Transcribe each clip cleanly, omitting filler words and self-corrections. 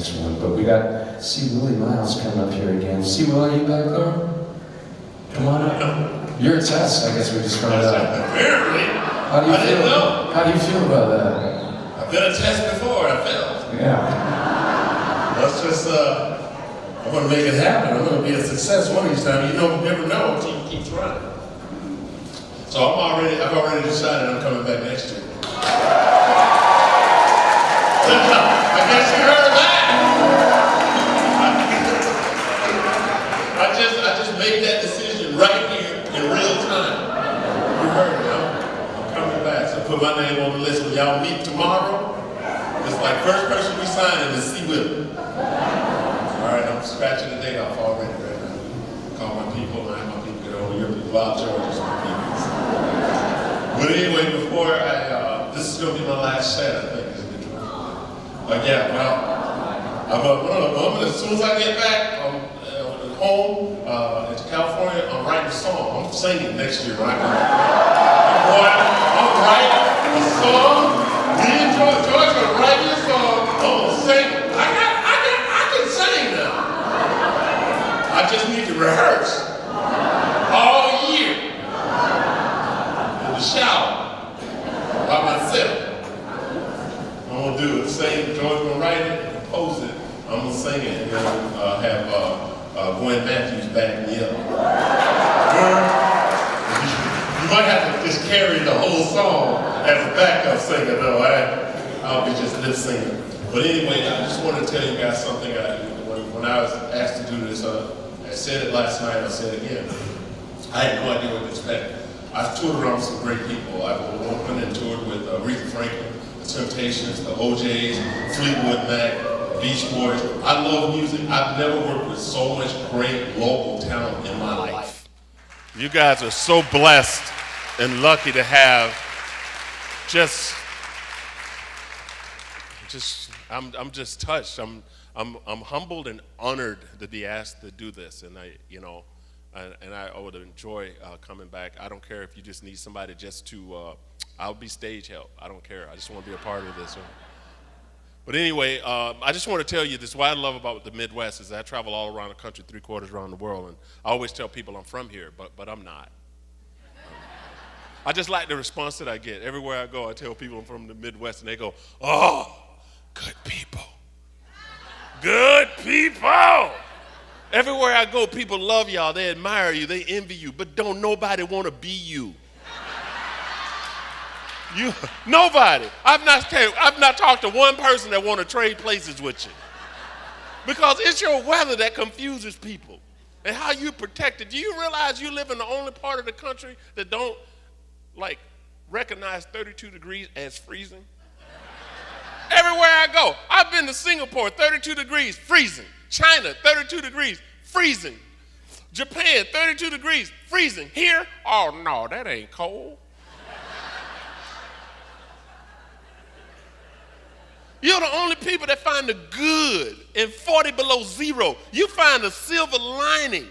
next one. But we got, see Willi Myles coming up here again. See, Will, are you back there? Come on up. You're a test, I guess we just found out. Apparently. How do you I didn't know. How do you feel about that? I've done a test before, I failed. Yeah. Let's just, I'm going to make it happen. I'm going to be a success one of these times. You never know until you keep trying. So I've already decided I'm coming back next year. I guess you heard that. I just made that decision right here in real time. You heard it. I'm coming back. So put my name on the list. When y'all meet tomorrow, it's like first person we sign is C. Willi. All right, I'm scratching the date off already right now. Call my people, and have my people get over. Your people out, Georgia, some people. But anyway, before this is going to be my last set, I think. Yeah, well, as soon as I get back home into California, I'm writing a song. I'm singing next year, right? I'm writing a song. Me and George are writing a song. I'm going to sing it. I can sing now. I just need to rehearse all year in the shower by myself. I'm going to do it. Sing, George going to write it, compose it. I'm going to sing it, and then have Gwen Matthews back me up. You might have to just carry the whole song as a backup singer, though. I'll be just lip singing. But anyway, I just want to tell you guys something. When I was asked to do this, I said it last night, I said it again. I had no idea what to expect. I've toured around with some great people. I've opened and toured with Aretha Franklin, the Temptations, the OJs, Fleetwood Mac, Beach Boys. I love music. I've never worked with so much great local talent in my life. You guys are so blessed and lucky to have I'm just touched. I'm humbled and honored to be asked to do this, and I would enjoy coming back. I don't care if you just need somebody just to, I'll be stage help. I don't care. I just want to be a part of this. But anyway, I just want to tell you this. What I love about the Midwest is that I travel all around the country, 3/4 around the world, and I always tell people I'm from here, but I'm not. I just like the response that I get. Everywhere I go, I tell people I'm from the Midwest, and they go, "Oh, good people. Good people." Everywhere I go, people love y'all. They admire you. They envy you. But don't nobody want to be you. Nobody. I've not talked to one person that want to trade places with you. Because it's your weather that confuses people. And how you protect it. Do you realize you live in the only part of the country that don't, recognize 32 degrees as freezing? Everywhere I go. I've been to Singapore, 32 degrees, freezing. China, 32 degrees, freezing. Japan, 32 degrees, freezing. Here, oh no, that ain't cold. You're the only people that find the good in 40 below zero. You find a silver lining.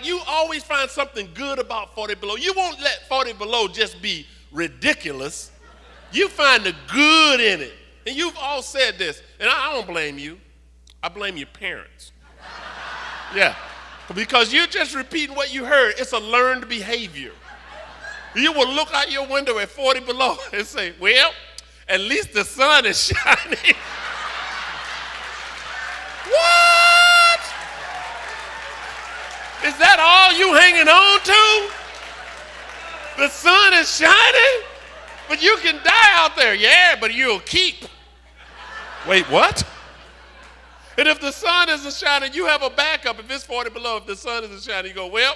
You always find something good about 40 below. You won't let 40 below just be ridiculous. You find the good in it. And you've all said this, and I don't blame you. I blame your parents. Yeah, because you're just repeating what you heard. It's a learned behavior. You will look out your window at 40 below and say, well, at least the sun is shining. What? Is that all you hanging on to? The sun is shining? But you can die out there. Yeah, but you'll keep. Wait, what? And if the sun isn't shining, you have a backup. If it's 40 below, if the sun isn't shining, you go, well,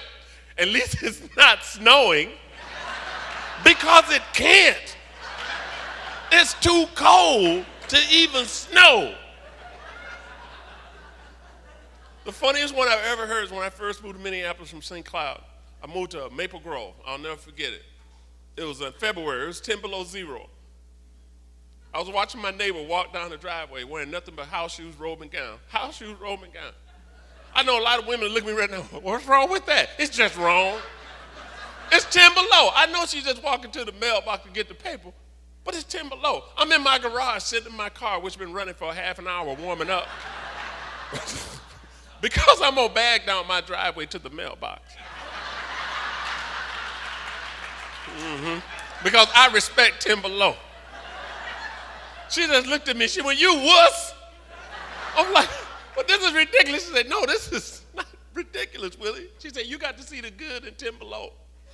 at least it's not snowing. Because it can't. It's too cold to even snow. The funniest one I've ever heard is when I first moved to Minneapolis from St. Cloud. I moved to Maple Grove. I'll never forget it. It was in February. It was 10 below zero. I was watching my neighbor walk down the driveway wearing nothing but house shoes, robe, and gown. House shoes, robe, and gown. I know a lot of women look at me right now, what's wrong with that? It's just wrong. It's 10 below. I know she's just walking to the mailbox to get the paper, but it's 10 below. I'm in my garage sitting in my car, which has been running for a half an hour warming up. Because I'm going to bag down my driveway to the mailbox. Because I respect 10 below. She just looked at me. She went, "You wuss." I'm like, "But this is ridiculous." She said, "No, this is not ridiculous, Willie." She said, "You got to see the good in 10 below."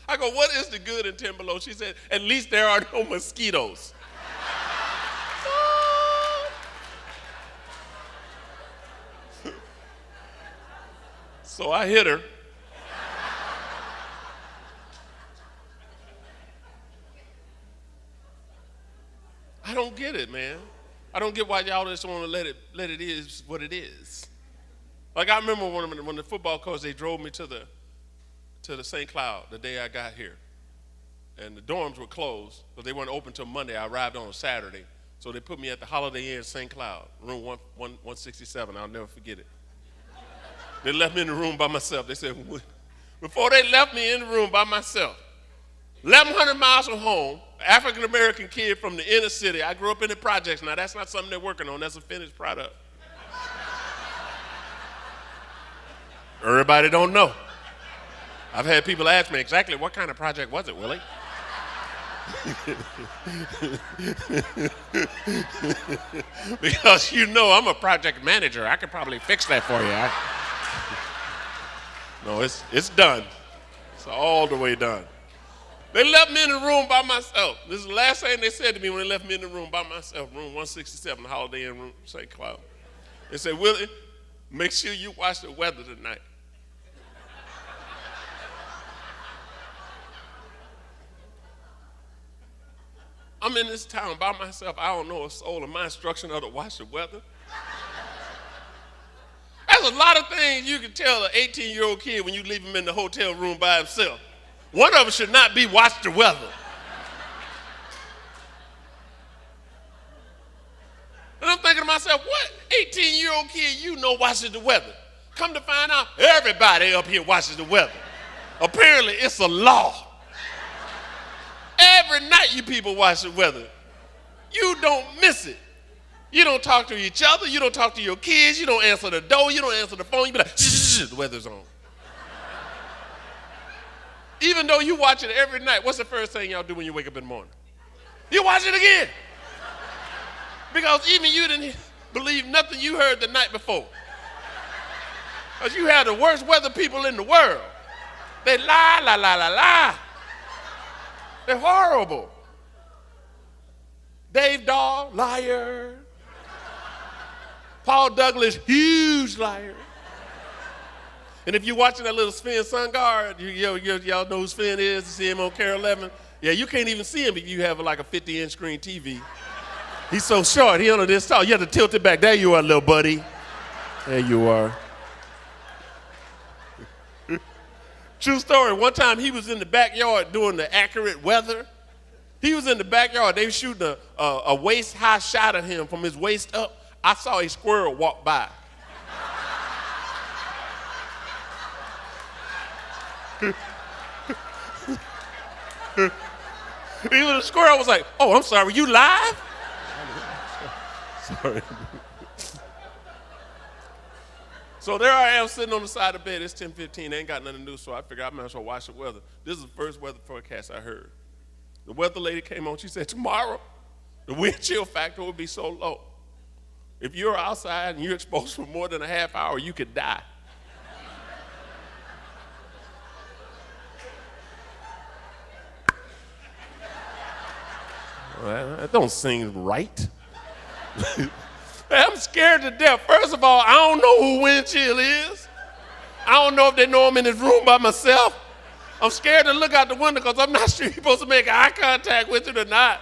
I go, "What is the good in 10 below?" She said, "At least there are no mosquitoes." So I hit her. I don't get it, man. I don't get why y'all just want to let it is what it is. Like I remember when the football coach, they drove me to the St. Cloud the day I got here. And the dorms were closed, so they weren't open till Monday. I arrived on a Saturday. So they put me at the Holiday Inn St. Cloud, room 167. I'll never forget it. They left me in the room by myself. They said, before they left me in the room by myself, 1,100 miles from home, African-American kid from the inner city. I grew up in the projects. Now, that's not something they're working on. That's a finished product. Everybody don't know. I've had people ask me, exactly what kind of project was it, Willie? Because you know I'm a project manager. I could probably fix that for you. No, it's done. It's all the way done. They left me in the room by myself. This is the last thing they said to me when they left me in the room by myself, room 167, the Holiday Inn room, St. Cloud. They said, "Willie, make sure you watch the weather tonight." I'm in this town by myself. I don't know a soul, and my instruction are to watch the weather. There's a lot of things you can tell an 18-year-old kid when you leave him in the hotel room by himself. One of them should not be watch the weather. And I'm thinking to myself, what 18-year-old kid you know watches the weather? Come to find out, everybody up here watches the weather. Apparently, it's a law. Every night you people watch the weather. You don't miss it. You don't talk to each other. You don't talk to your kids. You don't answer the door. You don't answer the phone. You be like, shh, the weather's on. Even though you watch it every night, what's the first thing y'all do when you wake up in the morning? You watch it again. Because even you didn't believe nothing you heard the night before. Because you had the worst weather people in the world. They lie. They're horrible. Dave Dahl, liar. Paul Douglas, huge liar. And if you're watching that little Sven Sundgaard, y'all know who Sven is, you see him on Carol 11. Yeah, you can't even see him if you have like a 50-inch screen TV. He's so short, he only this tall. You have to tilt it back. There you are, little buddy. There you are. True story, one time he was in the backyard doing the accurate weather. He was in the backyard. They were shooting a waist-high shot of him from his waist up. I saw a squirrel walk by. Even the squirrel was like, "Oh, I'm sorry, you live?" Sorry. So there I am sitting on the side of the bed. It's 10:15. They ain't got nothing to do, so I figured I might as well watch the weather. This is the first weather forecast I heard. The weather lady came on. She said, "Tomorrow, the wind chill factor will be so low. If you're outside and you're exposed for more than a half hour, you could die." Well, that don't seem right. I'm scared to death. First of all, I don't know who wind chill is. I don't know if they know I'm in this room by myself. I'm scared to look out the window because I'm not sure you're supposed to make eye contact with it or not.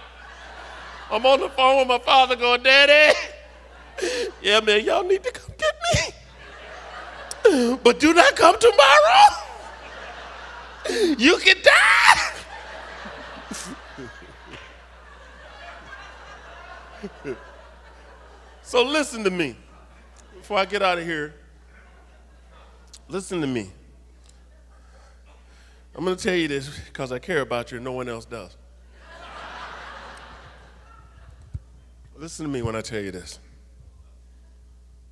I'm on the phone with my father going, "Daddy, yeah, man, y'all need to come get me. But do not come tomorrow. You can die." So listen to me. Before I get out of here, listen to me. I'm going to tell you this because I care about you and no one else does. Listen to me when I tell you this.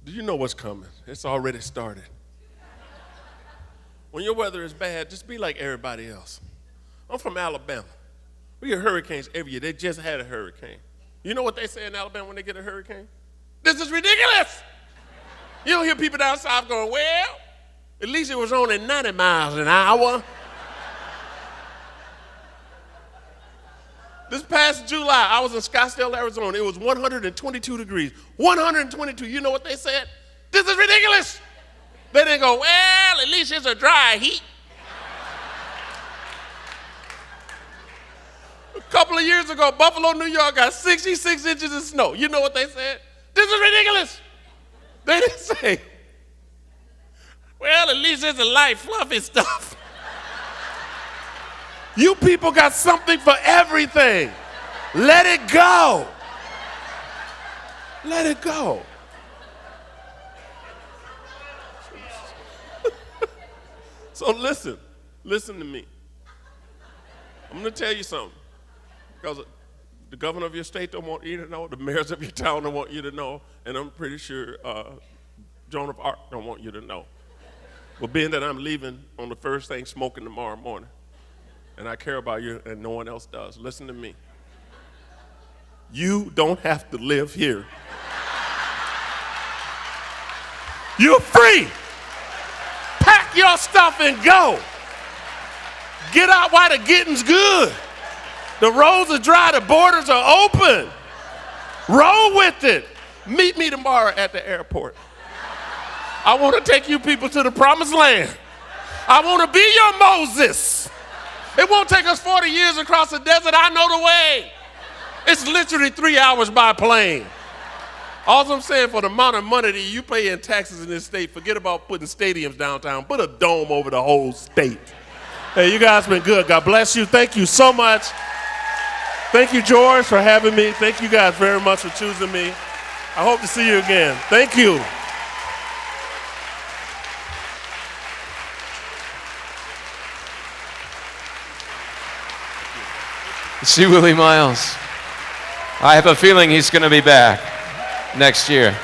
Do you know what's coming? It's already started. When your weather is bad, just be like everybody else. I'm from Alabama. We get hurricanes every year. They just had a hurricane. You know what they say in Alabama when they get a hurricane? This is ridiculous. You don't hear people down south going, well, at least it was only 90 miles an hour. This past July, I was in Scottsdale, Arizona. It was 122 degrees. 122. You know what they said? This is ridiculous. They didn't go, well, at least it's a dry heat. A couple of years ago, Buffalo, New York got 66 inches of snow. You know what they said? This is ridiculous. They didn't say, well, at least it's a light, fluffy stuff. You people got something for everything. Let it go. Let it go. So listen to me. I'm going to tell you something. Because the governor of your state don't want you to know, the mayors of your town don't want you to know, and I'm pretty sure Joan of Arc don't want you to know. But being that I'm leaving on the first thing smoking tomorrow morning, and I care about you and no one else does, listen to me. You don't have to live here. You're free. Pack your stuff and go. Get out while the getting's good. The roads are dry, the borders are open. Roll with it. Meet me tomorrow at the airport. I want to take you people to the promised land. I want to be your Moses. It won't take us 40 years across the desert. I know the way. It's literally 3 hours by plane. All I'm saying, for the amount of money that you pay in taxes in this state, forget about putting stadiums downtown. Put a dome over the whole state. Hey, you guys been good. God bless you. Thank you so much. Thank you, George, for having me. Thank you guys very much for choosing me. I hope to see you again. Thank you. See Willi Myles. I have a feeling he's going to be back next year.